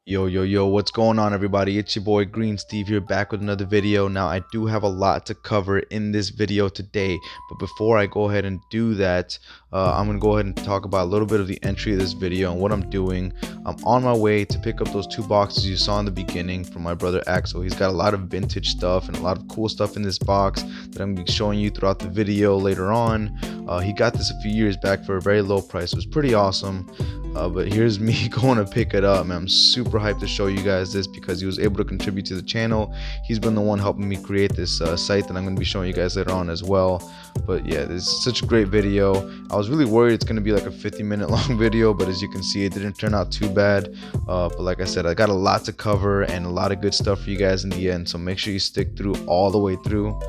Yo, what's going on, everybody? It's your boy Green Steve here, back with another video. Now, I do have a lot to cover in this video today, but before I go ahead and do that, I'm going to go ahead and talk about a little bit of the entry of this video and what I'm doing. I'm on my way to pick up those two boxes you saw in the beginning from my brother Axel. He's got a lot of vintage stuff and a lot of cool stuff in this box that I'm going to be showing you throughout the video later on. He got this a few years back for a very low price. It was pretty awesome. But here's me going to pick it up, man. I'm super hyped to show you guys this because he was able to contribute to the channel. He's been the one helping me create this site that I'm going to be showing you guys later on as well. But yeah, this is such a great video. I was really worried it's going to be like a 50-minute long video, but as you can see, it didn't turn out too bad. But like I said, I got a lot to cover and a lot of good stuff for you guys in the end, so make sure you stick through all the way through.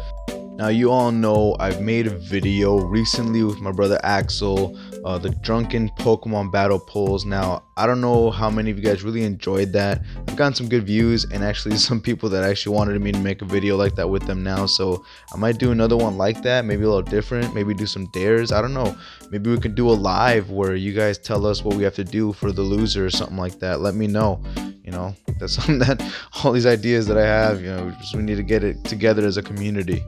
Now, you all know I've made a video recently with my brother Axel, the drunken Pokemon battle polls. Now, I don't know how many of you guys really enjoyed that. I've gotten some good views and actually some people that actually wanted me to make a video like that with them now. So I might do another one like that, maybe a little different, maybe do some dares. I don't know. Maybe we could do a live where you guys tell us what we have to do for the loser or something like that. Let me know. You know, that's something that all these ideas that I have, we need to get it together as a community.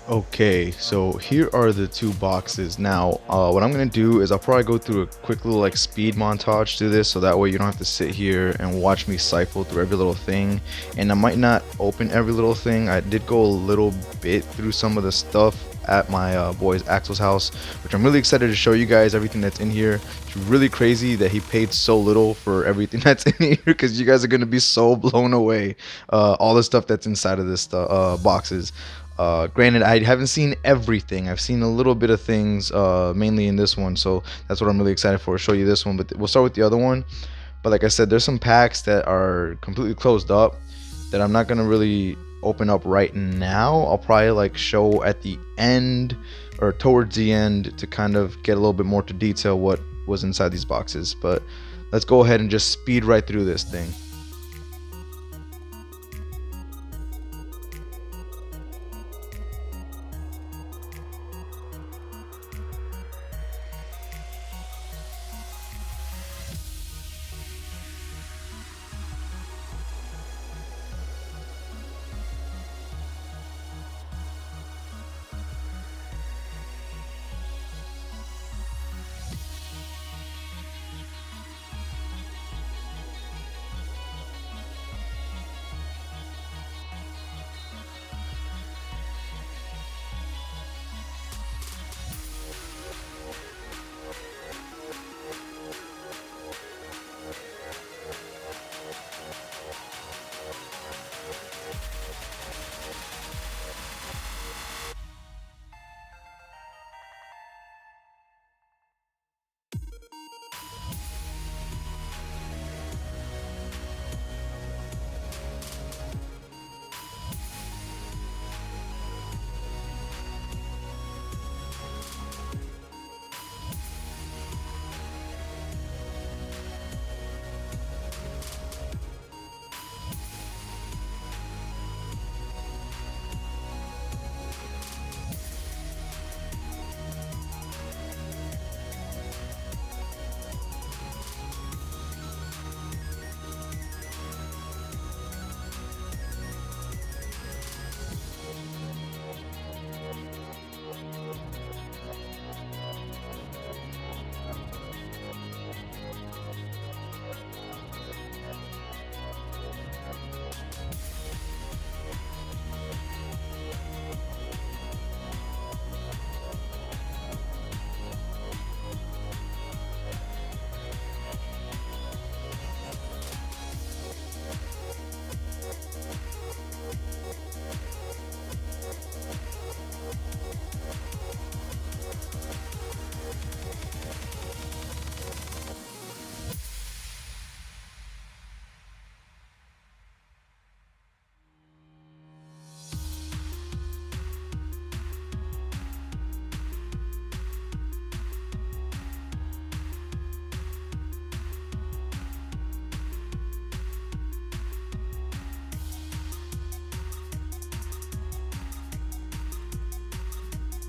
Okay, so here are the two boxes. Now, what I'm gonna do is I'll probably go through a quick little like speed montage to this, so that way you don't have to sit here and watch me cycle through every little thing. And I might not open every little thing. I did go a little bit through some of the stuff at my boy's Axel's house, which I'm really excited to show you guys everything that's in here. It's really crazy that he paid so little for everything that's in here, because you guys are gonna be so blown away. All the stuff that's inside of this boxes. Granted, I haven't seen everything. I've seen a little bit of things, mainly in this one, so that's what I'm really excited for. I'll show you this one, but we'll start with the other one. But like I said, there's some packs that are completely closed up that I'm not gonna really open up right now. I'll probably like show at the end or towards the end to kind of get a little bit more to detail what was inside these boxes. But let's go ahead and just speed right through this thing.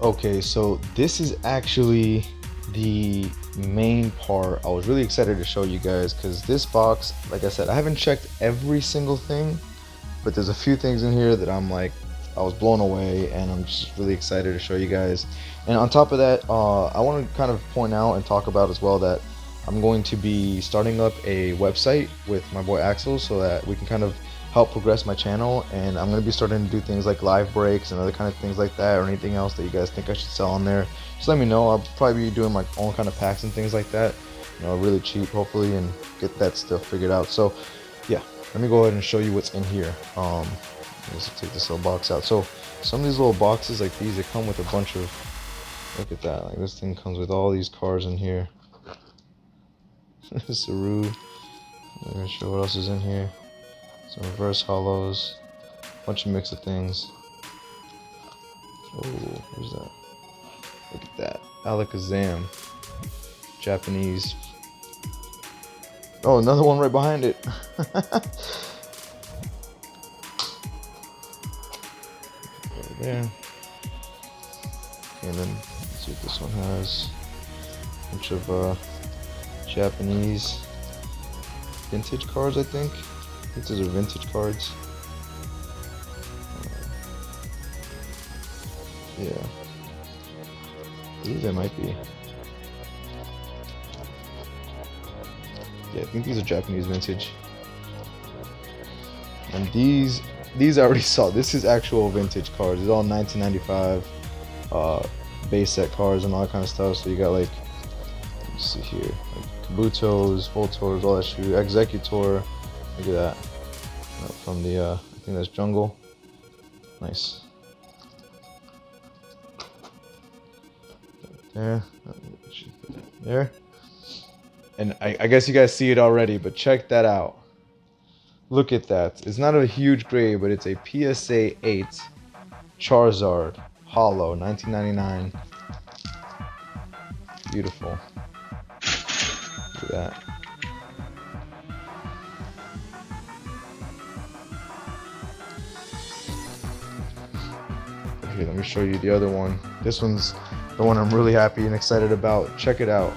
Okay, so this is actually the main part. I was really excited to show you guys because this box, like I said, I haven't checked every single thing, but there's a few things in here that I'm like, I was blown away, and I'm just really excited to show you guys. And on top of that, I want to kind of point out and talk about as well that I'm going to be starting up a website with my boy Axel so that we can kind of help progress my channel, and I'm going to be starting to do things like live breaks and other kind of things like that, or anything else that you guys think I should sell on there. Just let me know. I'll probably be doing my own kind of packs and things like that, you know, really cheap hopefully, and get that stuff figured out. So yeah, let me go ahead and show you what's in here. Let's take this little box out. So some of these little boxes like these, they come with a bunch of, look at that, like this thing comes with all these cards in here. Saru. I'm gonna show what else is in here. Some reverse hollows, bunch of mix of things. Oh, where's that? Look at that, Alakazam, Japanese. Oh, another one right behind it. Over there. And then let's see what this one has. Bunch of Japanese vintage cards, I think. I think those are vintage cards. Yeah. I believe they might be. Yeah, I think these are Japanese vintage. And these I already saw. This is actual vintage cards. It's all 1995 base set cards and all that kind of stuff. So you got like, let's see here, like Kabutos, Voltors, all that shit. Executor. Look at that. From the I think that's Jungle. Nice. There. There. And I guess you guys see it already, but check that out. Look at that. It's not a huge grade, but it's a PSA 8 Charizard Hollow 1999. Beautiful. Look at that. Here, let me show you the other one. This one's the one I'm really happy and excited about. Check it out.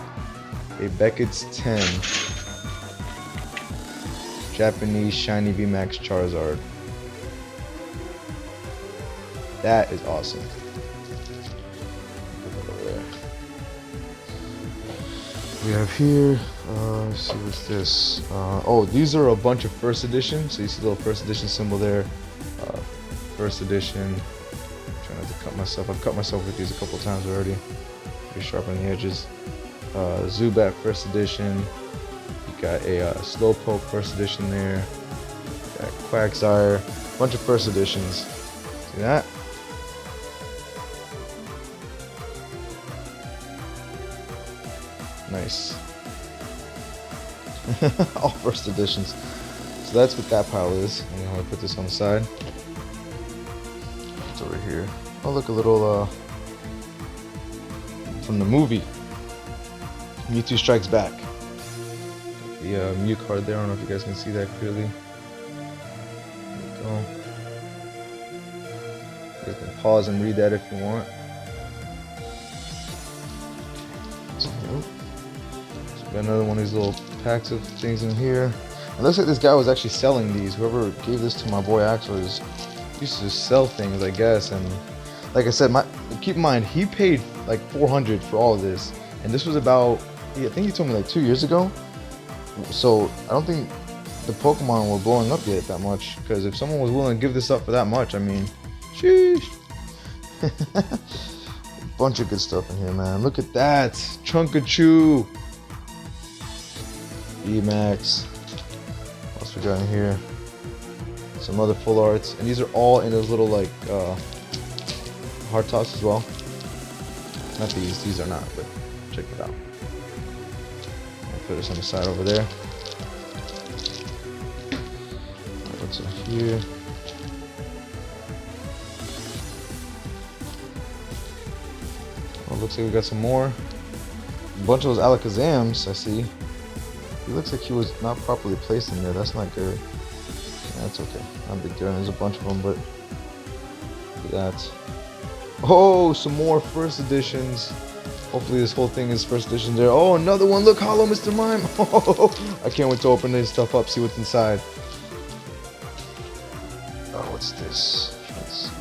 A Beckett's 10 Japanese Shiny VMAX Charizard. That is awesome. We have here, let's see what's this. Oh, these are a bunch of first edition. So you see the little first edition symbol there. First edition. Trying not to cut myself. I've cut myself with these a couple times already. Pretty sharp on the edges. Zubat first edition. You got a Slowpoke first edition there. Got Quagsire. Bunch of first editions. See that? Nice. All first editions. So that's what that pile is. I'm gonna put this on the side. It's over here. Oh, look, a little from the movie Mewtwo Strikes Back. The Mew card there. I don't know if you guys can see that clearly. There we go. You guys can pause and read that if you want. So, got another one of these little packs of things in here. It looks like this guy was actually selling these. Whoever gave this to my boy Axel used to just sell things, I guess. And like I said, keep in mind, he paid like $400 for all of this, and this was about, I think he told me like 2 years ago. So I don't think the Pokemon were blowing up yet that much, because if someone was willing to give this up for that much, I mean, sheesh. Bunch of good stuff in here, man. Look at that, Trunkachu, VMAX. What else we got in here? Some other full arts, and these are all in those little like hard tops as well. Not these are not, but check it out. I'll put this on the side over there. What's in here? Well, looks like we got some more. A bunch of those Alakazams I see. He looks like he was not properly placed in there. That's not good. Yeah, that's okay. Not a big deal. There's a bunch of them, but look at that. Oh, some more first editions. Hopefully this whole thing is first edition there. Oh, another one. Look, Hollow Mr. Mime. Oh, I can't wait to open this stuff up, see what's inside. Oh, what's this? Let's see.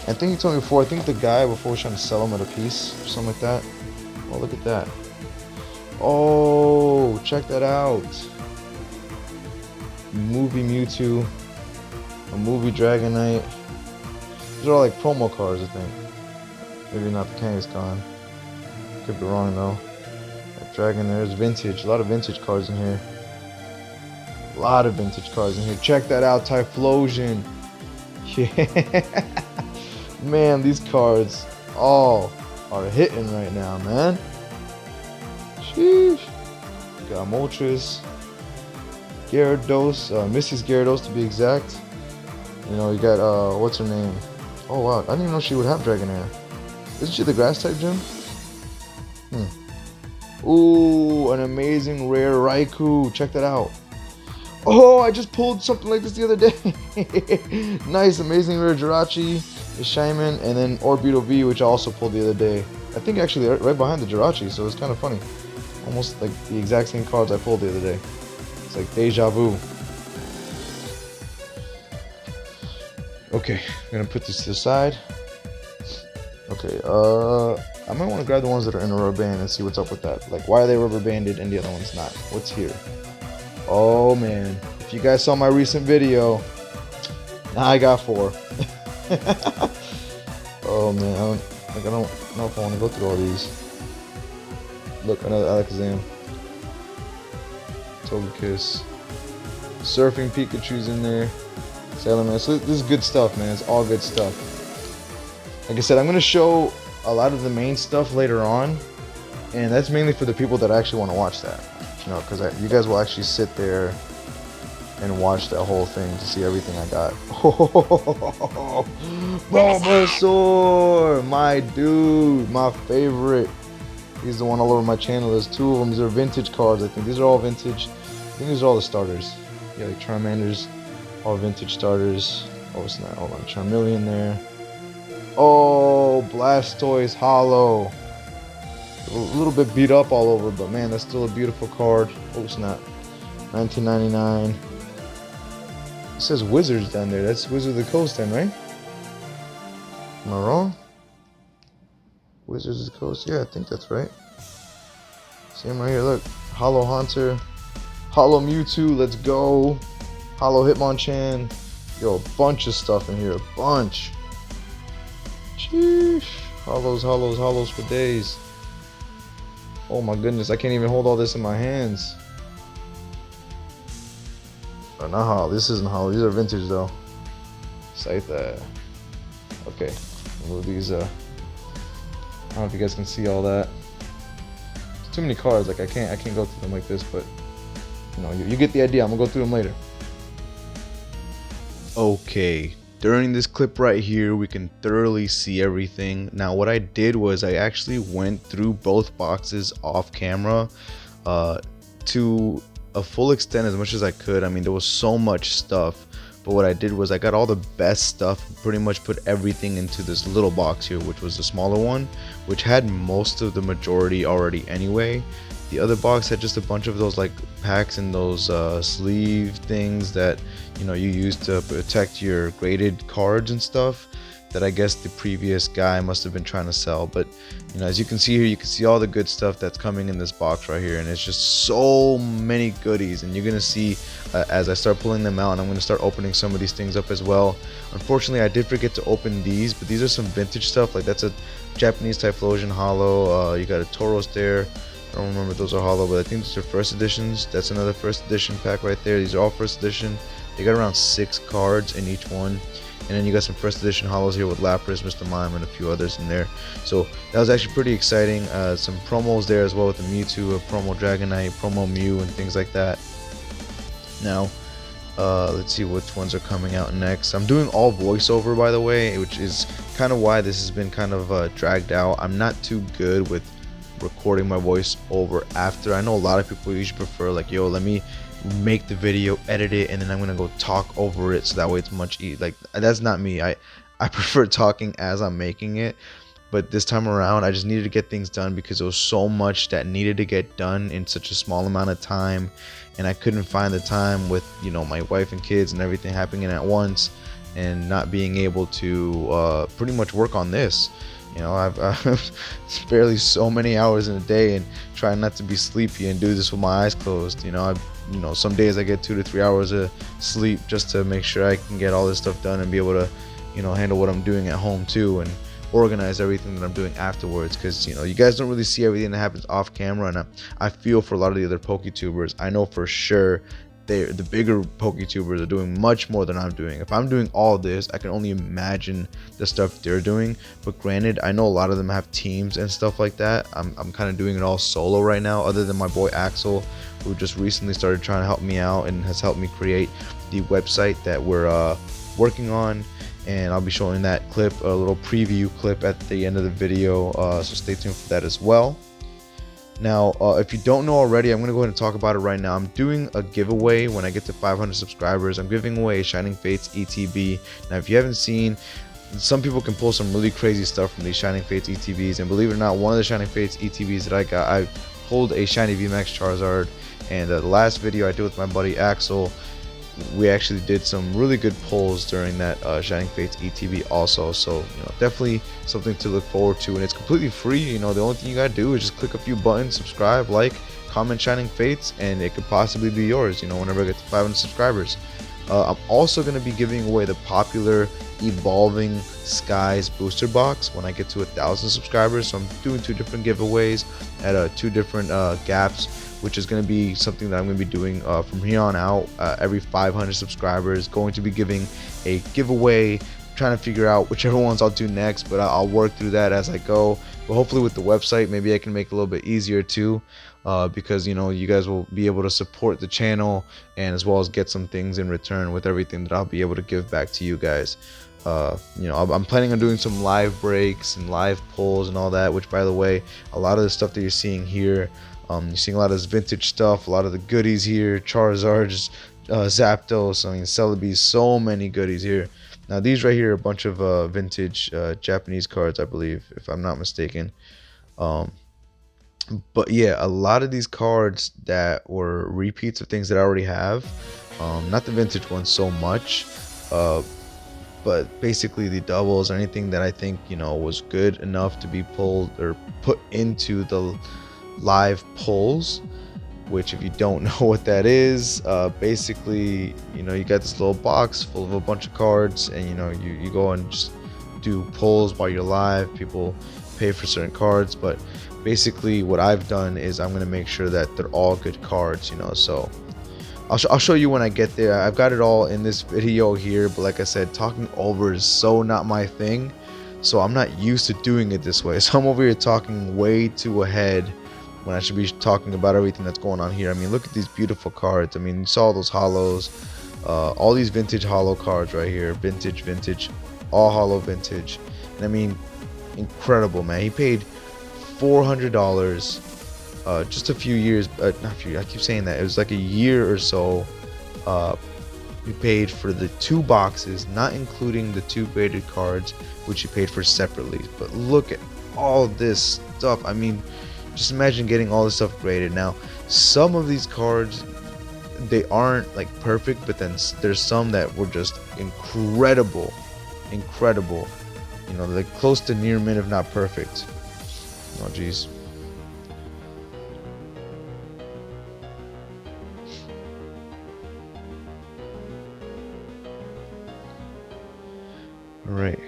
I think he told me before, I think the guy before was trying to sell him at a piece or something like that. Oh, look at that. Oh, check that out. Movie Mewtwo. A movie Dragonite. These are all like promo cards, I think. Maybe not the Kangaskhan. Could be wrong though. That Dragon, there's vintage. A lot of vintage cards in here. A lot of vintage cards in here. Check that out, Typhlosion. Yeah. Man, these cards all are hitting right now, man. Sheesh. Got Moltres. Gyarados. Missy's Gyarados to be exact. You know, you got, what's her name? Oh wow, I didn't even know she would have Dragonair. Isn't she the grass type gym? Ooh, an amazing rare Raikou. Check that out. Oh, I just pulled something like this the other day. Nice, amazing rare Jirachi, the Shaymin, and then Orbeetle V, which I also pulled the other day. I think actually right behind the Jirachi, so it's kind of funny. Almost like the exact same cards I pulled the other day. It's like deja vu. Okay, I'm gonna put this to the side. Okay, I might want to grab the ones that are in a rubber band and see what's up with that. Like, why are they rubber banded and the other one's not? What's here? Oh man, if you guys saw my recent video, now I got 4. Oh man, I don't know if I want to go through all these. Look, another Alakazam, Togekiss, Surfing Pikachu's in there, Sailor Man. So this is good stuff, man. It's all good stuff. Like I said, I'm going to show a lot of the main stuff later on, and that's mainly for the people that actually want to watch that. You know, because you guys will actually sit there and watch that whole thing to see everything I got. Oh, Bulbasaur, my dude, my favorite. He's the one all over my channel. There's 2 of them. These are vintage cards, I think. These are all vintage. I think these are all the starters. Yeah, like Charmander's, all vintage starters. Oh, it's not. Hold on, Charmeleon there. Oh, Blastoise Hollow. A little bit beat up all over, but man, that's still a beautiful card. Oh, snap. 1999. It says Wizards down there. That's Wizard of the Coast then, right? Am I wrong? Wizards of the Coast? Yeah, I think that's right. See him right here, look. Hollow Haunter. Hollow Mewtwo, let's go. Hollow Hitmonchan. Yo, a bunch of stuff in here. A bunch. Sheesh. Hollows for days. Oh my goodness, I can't even hold all this in my hands. Oh, not hollow. This isn't hollow. These are vintage though. Scythe. Okay. Move these. I don't know if you guys can see all that. There's too many cards. Like I can't go through them like this. But you know, you get the idea. I'm gonna go through them later. Okay. During this clip right here, we can thoroughly see everything. Now, what I did was I actually went through both boxes off camera to a full extent as much as I could. I mean, there was so much stuff, but what I did was I got all the best stuff, pretty much put everything into this little box here, which was the smaller one, which had most of the majority already anyway. The other box had just a bunch of those like packs and those sleeve things that you know you use to protect your graded cards and stuff that I guess the previous guy must have been trying to sell. But you know, as you can see here, you can see all the good stuff that's coming in this box right here, and it's just so many goodies. And you're gonna see as I start pulling them out, and I'm gonna start opening some of these things up as well. Unfortunately, I did forget to open these, but these are some vintage stuff. Like that's a Japanese Typhlosion hollow. You got a Tauros there. I don't remember if those are hollow, but I think these are first editions. That's another first edition pack right there. These are all first edition. They got around 6 cards in each one. And then you got some first edition hollows here with Lapras, Mr. Mime, and a few others in there. So that was actually pretty exciting. Some promos there as well with the Mewtwo, a promo Dragonite, promo Mew, and things like that. Now, let's see which ones are coming out next. I'm doing all voiceover, by the way, which is kind of why this has been kind of dragged out. I'm not too good with recording my voice over after. I know a lot of people usually prefer like, yo, let me make the video, edit it, and then I'm gonna go talk over it so that way it's much easier. Like, that's not me. I I prefer talking as I'm making it. But this time around, I just needed to get things done because there was so much that needed to get done in such a small amount of time, and I couldn't find the time with, you know, my wife and kids and everything happening at once, and not being able to pretty much work on this. You know, I've barely so many hours in a day, and trying not to be sleepy and do this with my eyes closed. You know, some days I get 2 to 3 hours of sleep just to make sure I can get all this stuff done and be able to, you know, handle what I'm doing at home too, and organize everything that I'm doing afterwards, because, you know, you guys don't really see everything that happens off camera, and I feel for a lot of the other PokeTubers. I know for sure the bigger PokeTubers are doing much more than I'm doing. If I'm doing all this, I can only imagine the stuff they're doing. But granted, I know a lot of them have teams and stuff like that. I'm kind of doing it all solo right now, other than my boy Axel, who just recently started trying to help me out and has helped me create the website that we're working on. And I'll be showing that clip, a little preview clip at the end of the video, so stay tuned for that as well. Now, if you don't know already, I'm going to go ahead and talk about it right now. I'm doing a giveaway when I get to 500 subscribers. I'm giving away a Shining Fates ETB. Now, if you haven't seen, some people can pull some really crazy stuff from these Shining Fates ETBs, and believe it or not, one of the Shining Fates ETBs that I got, I pulled a Shiny VMAX Charizard, and the last video I did with my buddy Axel, we actually did some really good pulls during that Shining Fates ETB also. So, you know, definitely something to look forward to, and it's completely free. You know, the only thing you gotta do is just click a few buttons, subscribe, like, comment Shining Fates, and it could possibly be yours, you know, whenever I get to 500 subscribers. I'm also going to be giving away the popular Evolving Skies booster box when I get to 1,000 subscribers. So I'm doing 2 different giveaways at 2 different gaps, which is going to be something that I'm going to be doing from here on out. Every 500 subscribers, going to be giving a giveaway, trying to figure out whichever ones I'll do next, but I'll work through that as I go. But hopefully with the website, maybe I can make it a little bit easier too, because, you know, you guys will be able to support the channel and as well as get some things in return with everything that I'll be able to give back to you guys. You know, I'm planning on doing some live breaks and live pulls and all that, which, by the way, a lot of the stuff that you're seeing here, you're seeing a lot of this vintage stuff, a lot of the goodies here, Charizards, Zapdos, I mean, Celebi's, so many goodies here. Now these right here are a bunch of vintage Japanese cards, I believe, if I'm not mistaken. But yeah, a lot of these cards that were repeats of things that I already have, not the vintage ones so much, but basically the doubles or anything that I think, you know, was good enough to be pulled or put into the live pulls. Which, if you don't know what that is, basically, you know, you got this little box full of a bunch of cards, and, you know, you go and just do pulls while you're live. People pay for certain cards, but basically what I've done is I'm going to make sure that they're all good cards, you know. So I'll show you when I get there. I've got it all in this video here, but like I said, talking over is so not my thing, so I'm not used to doing it this way. So I'm over here talking way too ahead when I should be talking about everything that's going on here. I mean, look at these beautiful cards. I mean, you saw those hollows, all these vintage hollow cards right here, vintage, all hollow vintage. And I mean, incredible, man. He paid $400 just a few years, not a few, I keep saying that, it was like a year or so. He paid for the 2 boxes, not including the 2 graded cards, which he paid for separately. But look at all this stuff. I mean, just imagine getting all this stuff graded. Now, some of these cards, they aren't like perfect, but then there's some that were just incredible. You know, they're close to near mint, if not perfect. Oh, jeez. All right.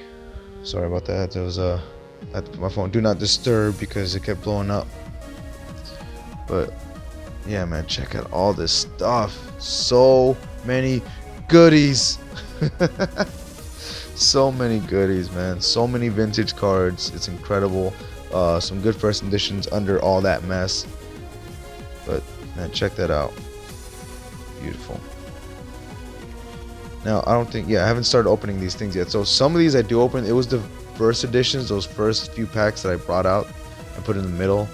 Sorry about that. There was I had to put my phone do not disturb because it kept blowing up. But yeah, man, check out all this stuff. So many goodies. So many goodies, man. So many vintage cards. It's incredible. Some good first editions under all that mess. But man, check that out. Beautiful. Now, I don't think, I haven't started opening these things yet. So some of these I do open. It was the first editions, those first few packs that I brought out and put in the middle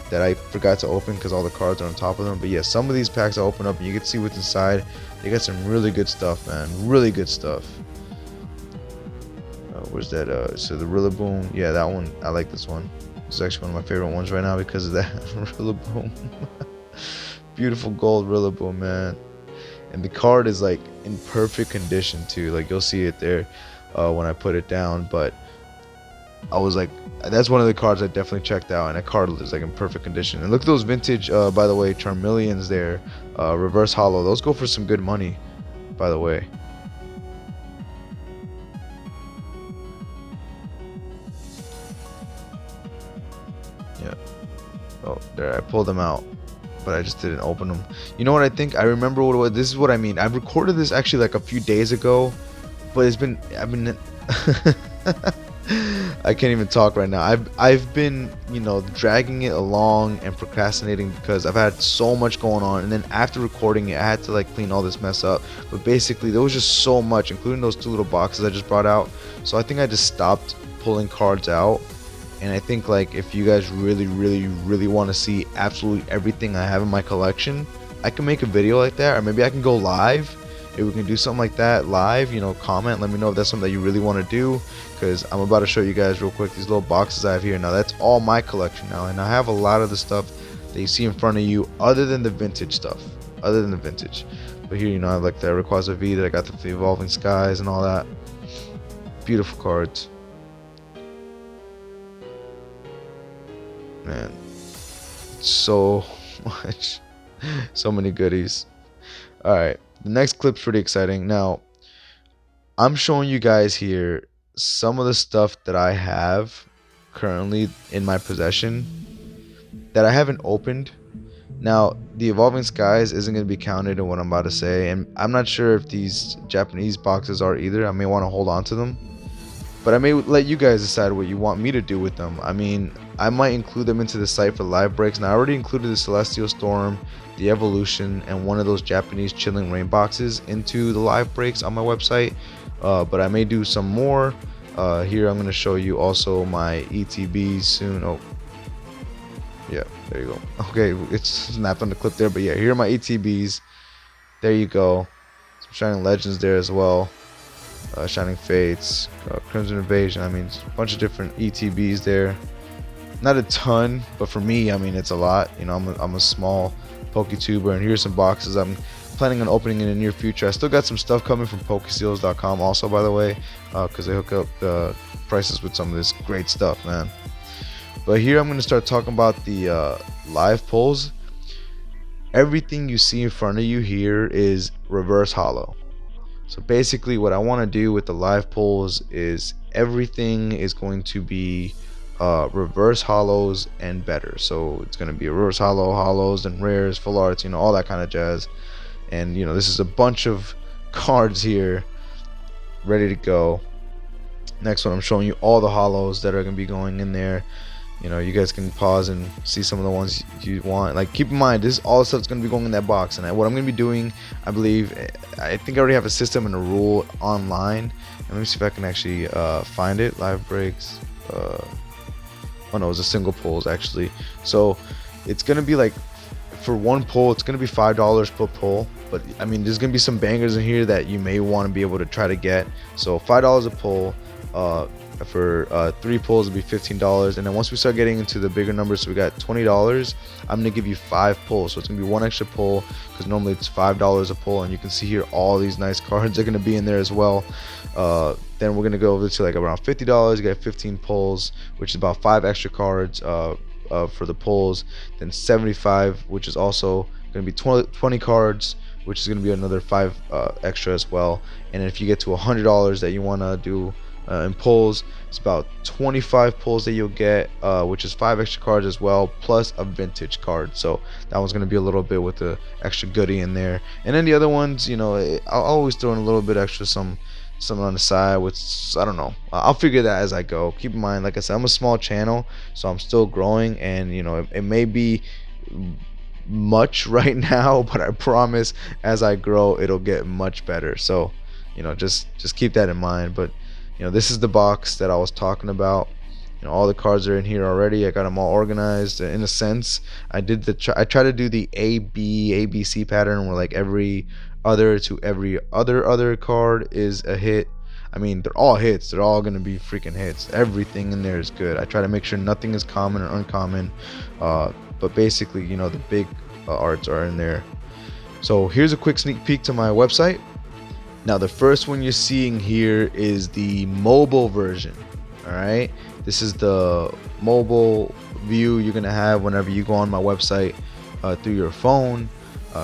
that I forgot to open because all the cards are on top of them. But yeah, some of these packs I open up and you can see what's inside. They got some really good stuff, man. Really good stuff. Where's that? So the Rillaboom, yeah, that one, I like this one. This is actually one of my favorite ones right now because of that Rillaboom. Beautiful gold Rillaboom, man. And the card is like in perfect condition too. Like you'll see it there when I put it down. But I was like, that's one of the cards I definitely checked out, and that card is like in perfect condition. And look at those vintage, by the way, Charmeleons there, reverse hollow. Those go for some good money, by the way. Yeah. Oh, there, I pulled them out, but I just didn't open them. You know what I think? I remember what it was. This is what I mean. I recorded this actually like a few days ago, but I've been I can't even talk right now. I've been, you know, dragging it along and procrastinating because I've had so much going on, and then after recording it I had to like clean all this mess up. But basically there was just so much, including those two little boxes I just brought out. So I think I just stopped pulling cards out. And I think like if you guys really want to see absolutely everything I have in my collection, I can make a video like that, or maybe I can go live. If we can do something like that live, you know, comment, let me know if that's something that you really want to do, because I'm about to show you guys real quick these little boxes I have here. Now that's all my collection now, and I have a lot of the stuff that you see in front of you other than the vintage stuff, but here, you know, I have like the Rayquaza V that I got the Evolving Skies and all that. Beautiful cards, man. So much, so many goodies. All right, the next clip's pretty exciting. Now I'm showing you guys here some of the stuff that I have currently in my possession that I haven't opened. Now the Evolving Skies isn't going to be counted in what I'm about to say, and I'm not sure if these Japanese boxes are either. I may want to hold on to them, but I may let you guys decide what you want me to do with them. I mean, I might include them into the site for live breaks. And I already included the Celestial Storm, the Evolution, and one of those Japanese Chilling Rain boxes into the live breaks on my website. But I may do some more. Here I'm going to show you also my ETBs soon. Oh, yeah, there you go. Okay, it's snapped on the clip there, but yeah, here are my ETBs. There you go. Some Shining Legends there as well. Shining Fates, Crimson Invasion. I mean, a bunch of different ETBs there. Not a ton, but for me, I mean, it's a lot. You know, I'm a small PokeTuber, and here's some boxes I'm planning on opening in the near future. I still got some stuff coming from Pokeseals.com also, by the way, because they hook up the prices with some of this great stuff, man. But here I'm going to start talking about the live pulls. Everything you see in front of you here is reverse hollow. So basically what I want to do with the live pulls is everything is going to be reverse hollows and better. So it's going to be a reverse hollow, hollows, and rares, full arts, you know, all that kind of jazz. And you know, this is a bunch of cards here ready to go. Next one, I'm showing you all the hollows that are going to be going in there. You know, you guys can pause and see some of the ones you want. Like, keep in mind, this is all the stuff that's going to be going in that box. And what I'm going to be doing, I believe, I think I already have a system and a rule online. And let me see if I can actually find it. Live breaks. Oh no, it's a single pulls actually. So it's going to be like, for one pull, it's going to be $5 per pull. But I mean, there's going to be some bangers in here that you may want to be able to try to get. So $5 a pull. For 3 pulls it'll be $15, and then once we start getting into the bigger numbers, so we got $20, I'm gonna give you 5 pulls. So it's gonna be 1 extra pull, because normally it's $5 a pull, and you can see here all these nice cards are gonna be in there as well. Then we're gonna go over to like around $50. You get 15 pulls, which is about 5 extra cards for the pulls. Then 75, which is also gonna be 20 cards, which is gonna be another 5 extra as well. And if you get to $100 that you wanna do in pulls, it's about 25 pulls that you'll get, which is 5 extra cards as well, plus a vintage card. So that one's going to be a little bit with the extra goodie in there. And then the other ones, you know, I'll always throw in a little bit extra, something on the side, which I don't know, I'll figure that as I go. Keep in mind, like I said, I'm a small channel, so I'm still growing, and you know, it may be much right now, but I promise as I grow it'll get much better. So you know, just keep that in mind. But you know, this is the box that I was talking about. You know, all the cards are in here already. I got them all organized in a sense. I try to do the ABC pattern, where like every other to every other card is a hit. I mean, they're all hits. They're all gonna be freaking hits. Everything in there is good. I try to make sure nothing is common or uncommon, but basically, you know, the big arts are in there. So here's a quick sneak peek to my website. Now the first one you're seeing here is the mobile version. All right, this is the mobile view you're gonna have whenever you go on my website through your phone.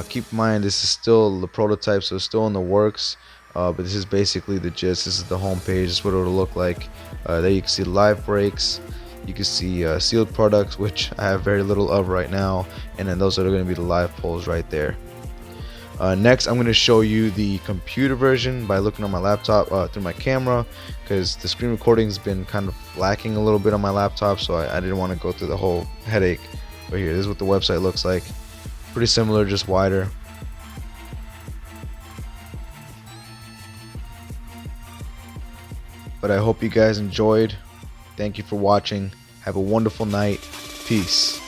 Keep in mind, this is still the prototype, so it's still in the works, but this is basically the gist. This is the home page. This is what it'll look like. There you can see live breaks, you can see sealed products, which I have very little of right now, and then those are going to be the live polls right there. Next, I'm going to show you the computer version by looking on my laptop through my camera, because the screen recording has been kind of lacking a little bit on my laptop, so I didn't want to go through the whole headache. But here, this is what the website looks like. Pretty similar, just wider. But I hope you guys enjoyed. Thank you for watching. Have a wonderful night. Peace.